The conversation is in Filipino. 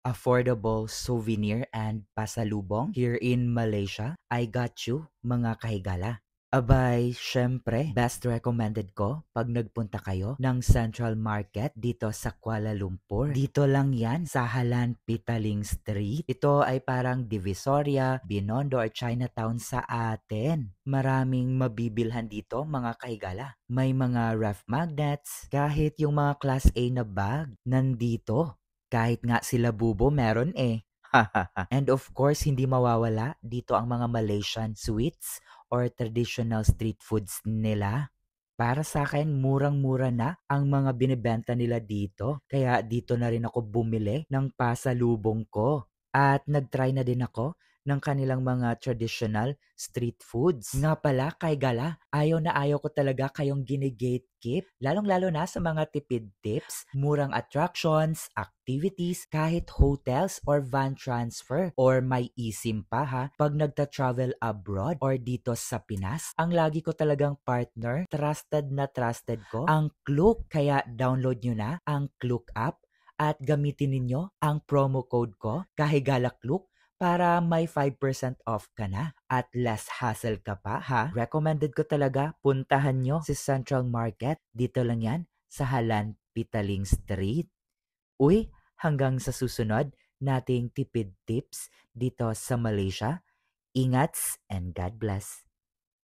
affordable souvenir and pasalubong here in Malaysia. I got you, mga kahigala. Abay, syempre, best recommended ko pag nagpunta kayo ng Central Market dito sa Kuala Lumpur. Dito lang yan sa Halan Pitaling Street. Ito ay parang Divisoria, Binondo or Chinatown sa atin. Maraming mabibilhan dito mga kahigala. May mga ref magnets, kahit yung mga class A na bag, nandito. Kahit nga sila bubo meron eh. And of course, hindi mawawala dito ang mga Malaysian sweets or traditional street foods nila. Para sa akin, murang-mura na ang mga binibenta nila dito. Kaya dito na rin ako bumili ng pasalubong ko. At nag-try na din ako ng kanilang mga traditional street foods. Nga pala, kay Gala, ayaw na ayaw ko talaga kayong gine-gatekeep. Lalong-lalo na sa mga tipid tips, murang attractions, activities, kahit hotels or van transfer. Or may eSIM pa ha, pag nagta-travel abroad or dito sa Pinas. Ang lagi ko talagang partner, trusted na trusted ko, ang Klook. Kaya download nyo na ang Klook app at gamitin ninyo ang promo code ko, Kahigala Klook, para may 5% off ka na at less hassle ka pa ha. Recommended ko talaga, puntahan nyo si Central Market. Dito lang yan sa Halan Pitaling Street. Uy, hanggang sa susunod nating tipid tips dito sa Malaysia. Ingats and God bless.